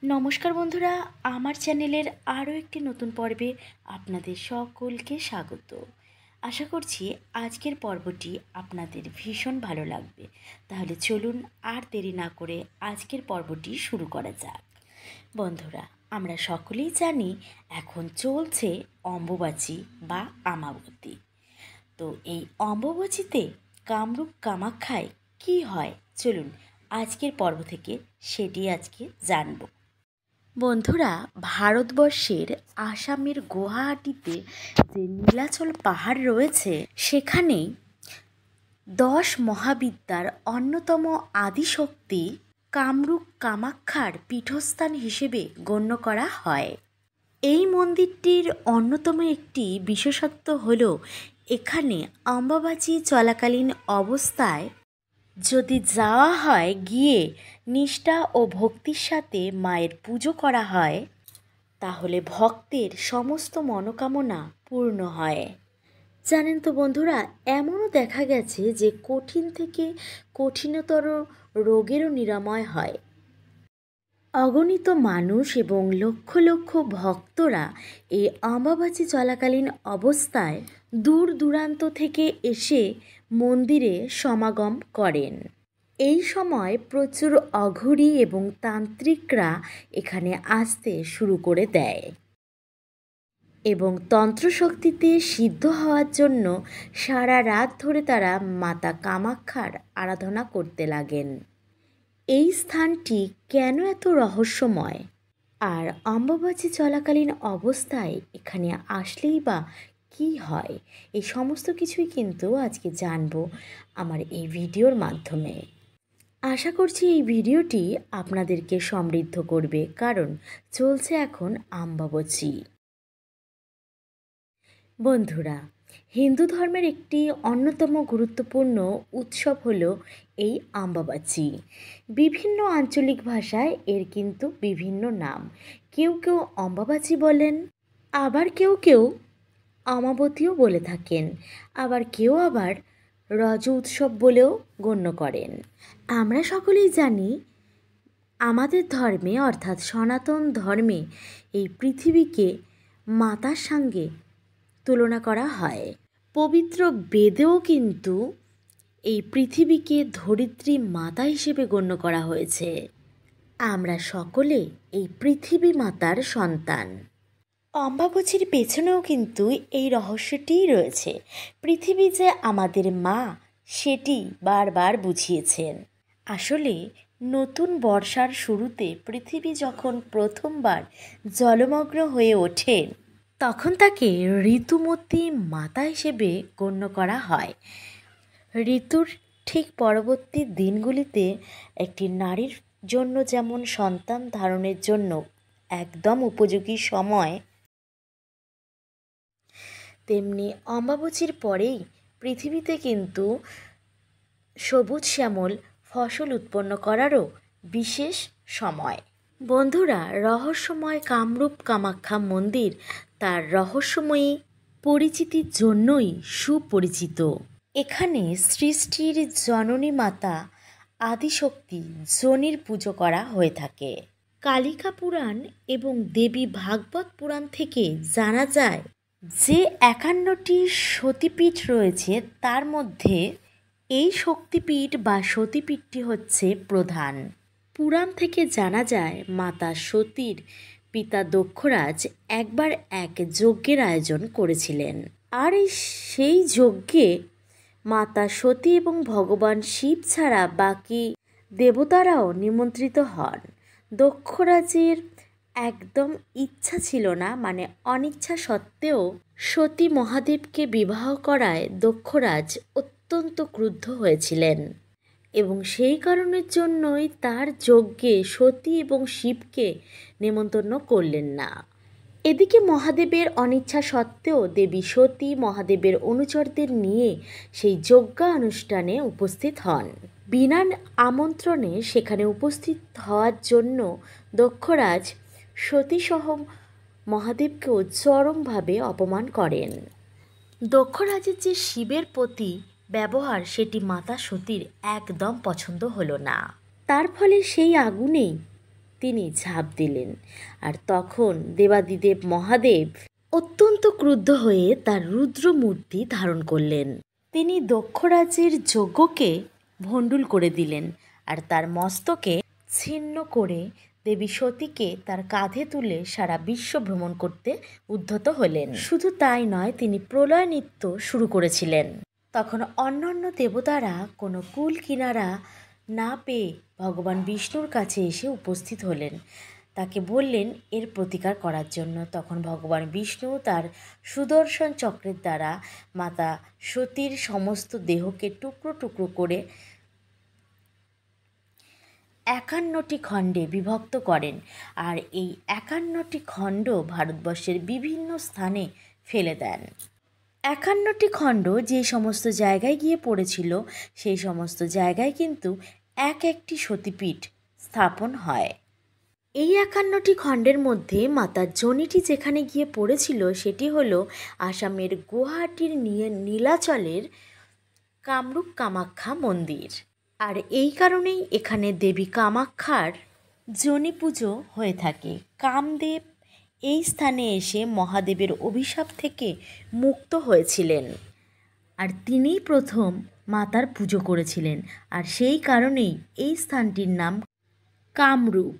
নমস্কার বন্ধুরা, আমার চ্যানেলের আরও একটি নতুন পর্বে আপনাদের সকলকে স্বাগত। আশা করছি আজকের পর্বটি আপনাদের ভীষণ ভালো লাগবে। তাহলে চলুন আর দেরি না করে আজকের পর্বটি শুরু করা যাক। বন্ধুরা, আমরা সকলেই জানি এখন চলছে অম্বুবাচী বা আমাবতী। তো এই অম্বুবাচীতে কামরূপ কামাখ্যায় কী হয়, চলুন আজকের পর্ব থেকে সেটি আজকে জানব। বন্ধুরা, ভারতবর্ষের আসামের গুয়াহাটিতে যে নীলাচল পাহাড় রয়েছে, সেখানেই 10 মহাবিদ্যার অন্যতম আদিশক্তি কামরূপ কামাখ্যার পীঠস্থান হিসেবে গণ্য করা হয়। এই মন্দিরটির অন্যতম একটি বিশেষত্ব হল এখানে অম্বুবাচী চলাকালীন অবস্থায় যদি যাওয়া হয়, গিয়ে নিষ্ঠা ও ভক্তির সাথে মায়ের পুজো করা হয়, তাহলে ভক্তের সমস্ত মনোকামনা পূর্ণ হয়। জানেন তো বন্ধুরা, এমনও দেখা গেছে যে কঠিন থেকে কঠিনতর রোগেরও নিরাময় হয়। অগণিত মানুষ এবং লক্ষ লক্ষ ভক্তরা এই অম্বুবাচী চলাকালীন অবস্থায় দূর দূরান্ত থেকে এসে মন্দিরে সমাগম করেন। এই সময় প্রচুর অঘরী এবং তান্ত্রিকরা এখানে আসতে শুরু করে দেয় এবং তন্ত্রশক্তিতে সিদ্ধ হওয়ার জন্য সারা রাত ধরে তারা মাতা কামাখ্যার আরাধনা করতে লাগেন। এই স্থানটি কেন এত রহস্যময়, আর অম্বুবাচী চলাকালীন অবস্থায় এখানে আসলেই বা কী হয়, এই সমস্ত কিছুই কিন্তু আজকে জানবো আমার এই ভিডিওর মাধ্যমে। আশা করছি এই ভিডিওটি আপনাদেরকে সমৃদ্ধ করবে, কারণ চলছে এখন অম্বুবাচী। বন্ধুরা, হিন্দু ধর্মের একটি অন্যতম গুরুত্বপূর্ণ উৎসব হলো এই অম্বুবাচী। বিভিন্ন আঞ্চলিক ভাষায় এর কিন্তু বিভিন্ন নাম। কেউ কেউ অম্বুবাচী বলেন, আবার কেউ কেউ অমাবতীও বলে থাকেন, আবার কেউ রজ উৎসব বলেও গণ্য করেন। আমরা সকলেই জানি আমাদের ধর্মে, অর্থাৎ সনাতন ধর্মে, এই পৃথিবীকে মাতার সঙ্গে তুলনা করা হয়। পবিত্র বেদেও কিন্তু এই পৃথিবীকে ধরিত্রী মাতা হিসেবে গণ্য করা হয়েছে। আমরা সকলে এই পৃথিবী মাতার সন্তান। অম্বুবাচীর পেছনেও কিন্তু এই রহস্যটিই রয়েছে। পৃথিবী যে আমাদের মা, সেটি বারবার বুঝিয়েছেন। আসলে নতুন বর্ষার শুরুতে পৃথিবী যখন প্রথমবার জলমগ্ন হয়ে ওঠেন, তখন তাকে ঋতুমতী মাতা হিসেবে গণ্য করা হয়। ঋতুর ঠিক পরবর্তী দিনগুলিতে একটি নারীর জন্য যেমন সন্তান ধারণের জন্য একদম উপযোগী সময়, তেমনি অম্বুবাচীর পরেই পৃথিবীতে কিন্তু সবুজ শ্যামল ফসল উৎপন্ন করারও বিশেষ সময়। বন্ধুরা, রহস্যময় কামরূপ কামাখ্যা মন্দির তার রহস্যময়ী পরিচিতির জন্যই সুপরিচিত। এখানে সৃষ্টির জননী মাতা আদিশক্তি যোনির পুজো করা হয়ে থাকে। কালিকা পুরাণ এবং দেবী ভাগবত পুরাণ থেকে জানা যায় যে 51টি সতীপীঠ রয়েছে, তার মধ্যে এই শক্তিপীঠ বা সতীপীঠটি হচ্ছে প্রধান। পুরাণ থেকে জানা যায় মাতা সতীর পিতা দক্ষরাজ একবার এক যজ্ঞের আয়োজন করেছিলেন, আর সেই যজ্ঞে মাতা সতী এবং ভগবান শিব ছাড়া বাকি দেবতারাও নিমন্ত্রিত হন। দক্ষরাজের একদম ইচ্ছা ছিল না, মানে অনিচ্ছা সত্ত্বেও সতী মহাদেবকে বিবাহ করায় দক্ষরাজ অত্যন্ত ক্রুদ্ধ হয়েছিলেন এবং সেই কারণের জন্যই তার যজ্ঞে সতী এবং শিবকে নেমন্তন্ন করলেন না। এদিকে মহাদেবের অনিচ্ছা সত্ত্বেও দেবী সতী মহাদেবের অনুচরদের নিয়ে সেই যজ্ঞানুষ্ঠানে উপস্থিত হন। বিনা আমন্ত্রণে সেখানে উপস্থিত হওয়ার জন্য দক্ষরাজ সতীসহ মহাদেবকেও চরমভাবে অপমান করেন। দক্ষরাজের যে শিবের প্রতি ব্যবহার, সেটি মাতা সতীর একদম পছন্দ হলো না। তার ফলে সেই আগুনেই তিনি ঝাঁপ দিলেন। আর তখন দেবাদিদেব মহাদেব অত্যন্ত ক্রুদ্ধ হয়ে তার রুদ্র মূর্তি ধারণ করলেন। তিনি দক্ষরাজ্যের যজ্ঞকে ভণ্ডুল করে দিলেন আর তার মস্তকে ছিন্ন করে দেবী সতীকে তার কাঁধে তুলে সারা বিশ্ব ভ্রমণ করতে উদ্যত হলেন। শুধু তাই নয়, তিনি প্রলয় নৃত্য শুরু করেছিলেন। তখন অন্যান্য দেবতারা কোনো কুল কিনারা না পেয়ে ভগবান বিষ্ণুর কাছে এসে উপস্থিত হলেন, তাকে বললেন এর প্রতিকার করার জন্য। তখন ভগবান বিষ্ণু তার সুদর্শন চক্রের দ্বারা মাতা সতীর সমস্ত দেহকে টুকরো টুকরো করে 51টি খণ্ডে বিভক্ত করেন। আর এই 51টি খণ্ড ভারতবর্ষের বিভিন্ন স্থানে ফেলে দেন। 51টি খণ্ড যে সমস্ত জায়গায় গিয়ে পড়েছিল সেই সমস্ত জায়গায় কিন্তু এক একটি সতীপীঠ স্থাপন হয়। এই 51টি খণ্ডের মধ্যে মাতার যোনিটি যেখানে গিয়ে পড়েছিল সেটি হলো আসামের গুয়াহাটির নীলাচলের কামরূপ কামাখ্যা মন্দির। আর এই কারণেই এখানে দেবী কামাখ্যার যোনি পুজো হয়ে থাকে। কামদেব এই স্থানে এসে মহাদেবের অভিশাপ থেকে মুক্ত হয়েছিলেন আর তিনিই প্রথম মাতার পুজো করেছিলেন। আর সেই কারণেই এই স্থানটির নাম কামরূপ।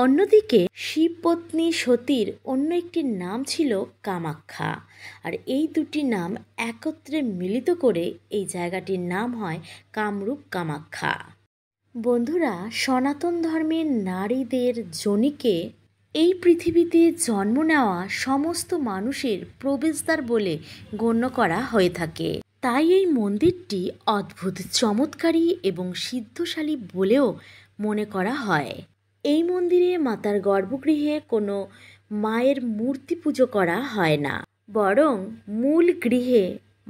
অন্যদিকে শিবপত্নী সতীর অন্য একটি নাম ছিল কামাখ্যা। আর এই দুটি নাম একত্রে মিলিত করে এই জায়গাটির নাম হয় কামরূপ কামাখ্যা। বন্ধুরা, সনাতন ধর্মের নারীদের যোনিকে এই পৃথিবীতে জন্ম নেওয়া সমস্ত মানুষের প্রবেশদ্বার বলে গণ্য করা হয়ে থাকে। তাই এই মন্দিরটি অদ্ভুত চমৎকারী এবং সিদ্ধশালী বলেও মনে করা হয়। এই মন্দিরে মাতার গর্ভগৃহে কোনো মায়ের মূর্তি পুজো করা হয় না, বরং মূল গৃহে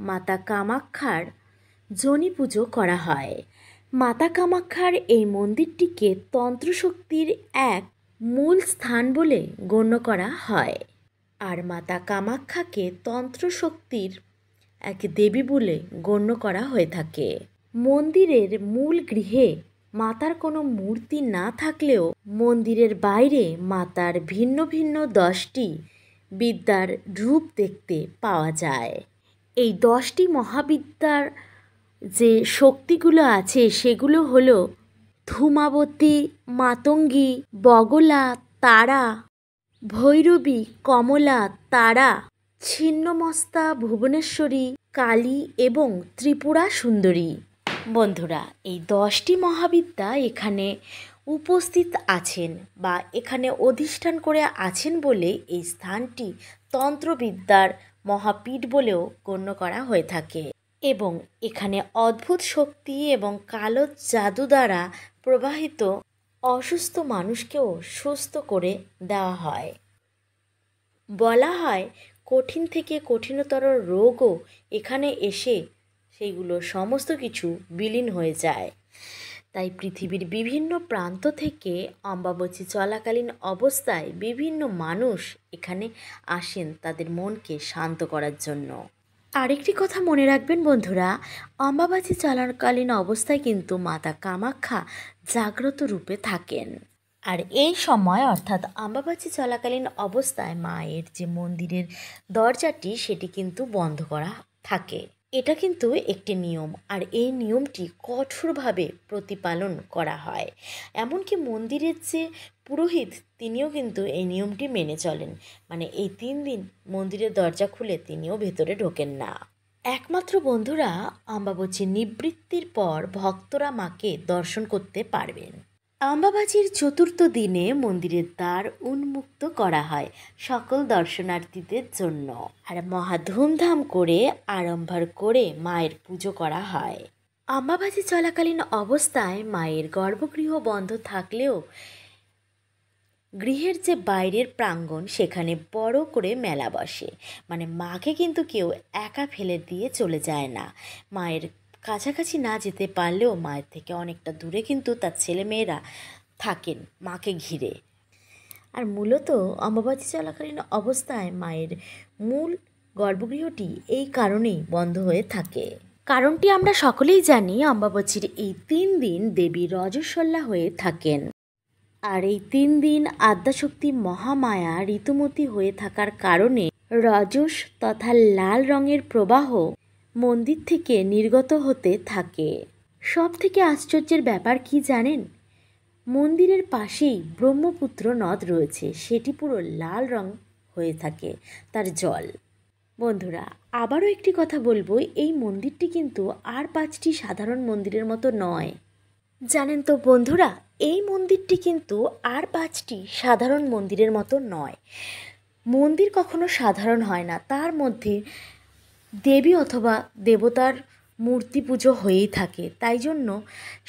মাতা কামাখ্যার যোনি পুজো করা হয়। মাতা কামাখ্যার এই মন্দিরটিকে তন্ত্রশক্তির এক মূল স্থান বলে গণ্য করা হয়। আর মাতা কামাখ্যাকে তন্ত্রশক্তির এক দেবী বলে গণ্য করা হয়ে থাকে। মন্দিরের মূল গৃহে মাতার কোনো মূর্তি না থাকলেও মন্দিরের বাইরে মাতার ভিন্ন ভিন্ন 10টি বিদ্যার রূপ দেখতে পাওয়া যায়। এই 10টি মহাবিদ্যার যে শক্তিগুলো আছে সেগুলো হলো ধূমাবতী, মাতঙ্গী, বগলা, তারা, ভৈরবী, কমলা, তারা, ছিন্নমস্তা, ভুবনেশ্বরী, কালী এবং ত্রিপুরা সুন্দরী। বন্ধুরা, এই 10টি মহাবিদ্যা এখানে উপস্থিত আছেন বা এখানে অধিষ্ঠান করে আছেন বলে এই স্থানটি তন্ত্রবিদ্যার মহাপীঠ বলেও গণ্য করা হয়ে থাকে। এবং এখানে অদ্ভুত শক্তি এবং কালো জাদু দ্বারা প্রবাহিত অসুস্থ মানুষকেও সুস্থ করে দেওয়া হয়। বলা হয় কঠিন থেকে কঠিনতর রোগও এখানে এসে সেইগুলো সমস্ত কিছু বিলীন হয়ে যায়। তাই পৃথিবীর বিভিন্ন প্রান্ত থেকে অম্বাবচী চলাকালীন অবস্থায় বিভিন্ন মানুষ এখানে আসেন তাদের মনকে শান্ত করার জন্য। আরেকটি কথা মনে রাখবেন বন্ধুরা, অম্বাবচী চলাকালীন অবস্থায় কিন্তু মাতা কামাখ্যা জাগ্রত রূপে থাকেন। আর এই সময় অর্থাৎ অম্বাবচী চলাকালীন অবস্থায় মায়ের যে মন্দিরের দরজাটি সেটি কিন্তু বন্ধ করা থাকে। এটা কিন্তু একটি নিয়ম, আর এই নিয়মটি কঠোরভাবে প্রতিপালন করা হয়। এমনকি মন্দিরের যে পুরোহিত তিনিও কিন্তু এই নিয়মটি মেনে চলেন, মানে এই 3 দিন মন্দিরের দরজা খুলে তিনিও ভেতরে ঢোকেন না। একমাত্র বন্ধুরা অম্বাবচী নিবৃত্তির পর ভক্তরা মাকে দর্শন করতে পারবেন। অম্বাবচীর 4র্থ দিনে মন্দিরের দ্বার উন্মুক্ত করা হয় সকল দর্শনার্থীদের জন্য। আর মহা ধুমধাম করে আড়ম্বর করে মায়ের পুজো করা হয়। অম্বাবচী চলাকালীন অবস্থায় মায়ের গর্ভগৃহ বন্ধ থাকলেও গৃহের যে বাইরের প্রাঙ্গণ সেখানে বড় করে মেলা বসে। মানে মাকে কিন্তু কেউ একা ফেলে দিয়ে চলে যায় না। মায়ের কাছাকাছি না যেতে পারলেও মায়ের থেকে অনেকটা দূরে কিন্তু তার ছেলেমেয়েরা থাকেন মাকে ঘিরে। আর মূলত অম্বাবচী চলাকালীন অবস্থায় মায়ের মূল গর্ভগৃহটি এই কারণেই বন্ধ হয়ে থাকে। কারণটি আমরা সকলেই জানি, অম্বাবচীর এই 3 দিন দেবী রজস্বলা হয়ে থাকেন। আর এই 3 দিন আদ্যাশক্তি মহামায়া ঋতুমতী হয়ে থাকার কারণে রজস তথা লাল রঙের প্রবাহ মন্দির থেকে নির্গত হতে থাকে। সব থেকে আশ্চর্যের ব্যাপার কি জানেন? মন্দিরের পাশেই ব্রহ্মপুত্র নদ রয়েছে, সেটি পুরো লাল রং হয়ে থাকে তার জল। বন্ধুরা, আবারও একটি কথা বলবো, এই মন্দিরটি কিন্তু আর 5টি সাধারণ মন্দিরের মতো নয়। জানেন তো বন্ধুরা, এই মন্দিরটি কিন্তু আর 5টি সাধারণ মন্দিরের মতো নয়। মন্দির কখনো সাধারণ হয় না, তার মধ্যে দেবী অথবা দেবতার মূর্তি পুজো হয়েই থাকে, তাই জন্য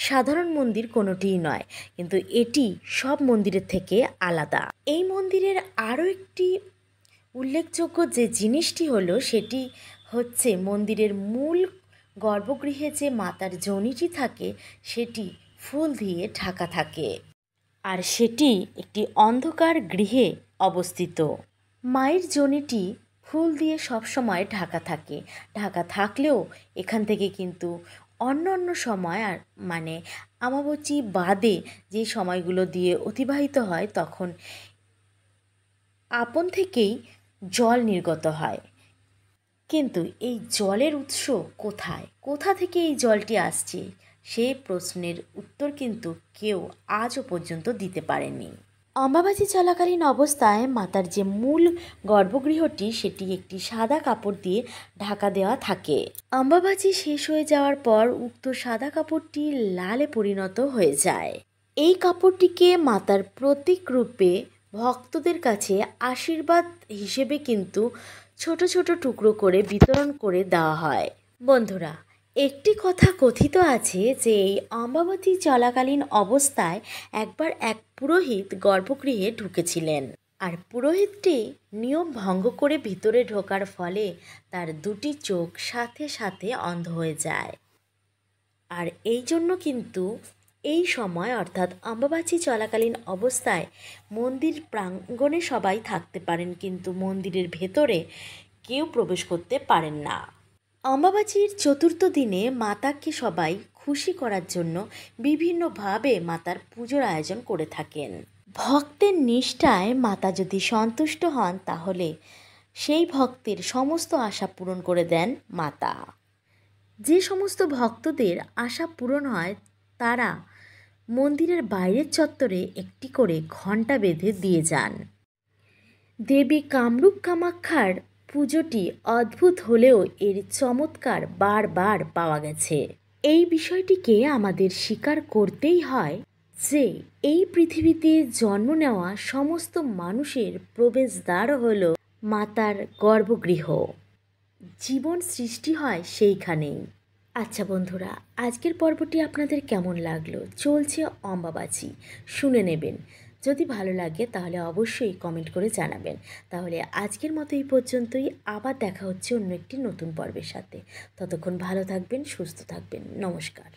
সাধারণ মন্দির কোনোটিই নয়, কিন্তু এটি সব মন্দিরের থেকে আলাদা। এই মন্দিরের আরও একটি উল্লেখযোগ্য যে জিনিসটি হলো সেটি হচ্ছে মন্দিরের মূল গর্ভগৃহে যে মাতার যোনিটি থাকে সেটি ফুল দিয়ে ঢাকা থাকে, আর সেটি একটি অন্ধকার গৃহে অবস্থিত। মায়ের যোনিটি ফুল দিয়ে সবসময় ঢাকা থাকে। ঢাকা থাকলেও এখান থেকে কিন্তু অন্য অন্য সময়, আর মানে আমাবস্যা বাদে যে সময়গুলো দিয়ে অতিবাহিত হয়, তখন আপন থেকেই জল নির্গত হয়। কিন্তু এই জলের উৎস কোথায়, কোথা থেকে এই জলটি আসছে, সে প্রশ্নের উত্তর কিন্তু কেউ আজও পর্যন্ত দিতে পারেনি। অমাবাসী চলাকালীন অবস্থায় মাতার যে মূল গর্ভগৃহটি সেটি একটি সাদা কাপড় দিয়ে ঢাকা দেওয়া থাকে। অমাবাসী শেষ হয়ে যাওয়ার পর উক্ত সাদা কাপড়টি লালে পরিণত হয়ে যায়। এই কাপড়টিকে মাতার প্রতীক রূপে ভক্তদের কাছে আশীর্বাদ হিসেবে কিন্তু ছোট ছোট টুকরো করে বিতরণ করে দেওয়া হয়। বন্ধুরা, একটি কথা কথিত আছে যে এই অমাবস্যা চলাকালীন অবস্থায় একবার এক পুরোহিত গর্ভগৃহে ঢুকেছিলেন, আর পুরোহিতটি নিয়ম ভঙ্গ করে ভিতরে ঢোকার ফলে তার 2টি চোখ সাথে সাথে অন্ধ হয়ে যায়। আর এই জন্য কিন্তু এই সময় অর্থাৎ অমাবাসী চলাকালীন অবস্থায় মন্দির প্রাঙ্গণে সবাই থাকতে পারেন, কিন্তু মন্দিরের ভেতরে কেউ প্রবেশ করতে পারেন না। অমাবাসীর 4র্থ দিনে মাতাকে সবাই খুশি করার জন্য বিভিন্নভাবে মাতার পুজোর আয়োজন করে থাকেন। ভক্তের নিষ্ঠায় মাতা যদি সন্তুষ্ট হন তাহলে সেই ভক্তের সমস্ত আশা পূরণ করে দেন মাতা। যে সমস্ত ভক্তদের আশা পূরণ হয় তারা মন্দিরের বাইরের চত্বরে একটি করে ঘণ্টা বেঁধে দিয়ে যান। দেবী কামরূপ কামাখ্যার পুজোটি অদ্ভুত হলেও এর চমৎকার বারবার পাওয়া গেছে। এই বিষয়টিকে আমাদের স্বীকার করতেই হয় যে এই পৃথিবীতে জন্ম নেওয়া সমস্ত মানুষের প্রবেশদ্বার হল মাতার গর্ভগৃহ। জীবন সৃষ্টি হয় সেইখানেই। আচ্ছা বন্ধুরা, আজকের পর্বটি আপনাদের কেমন লাগলো? চলছে অমাবাসী, শুনে নেবেন। যদি ভালো লাগে তাহলে অবশ্যই কমেন্ট করে জানাবেন। তাহলে আজকের মতো এই পর্যন্তই, আবার দেখা হচ্ছে অন্য একটি নতুন পর্বের সাথে। ততক্ষণ ভালো থাকবেন, সুস্থ থাকবেন। নমস্কার।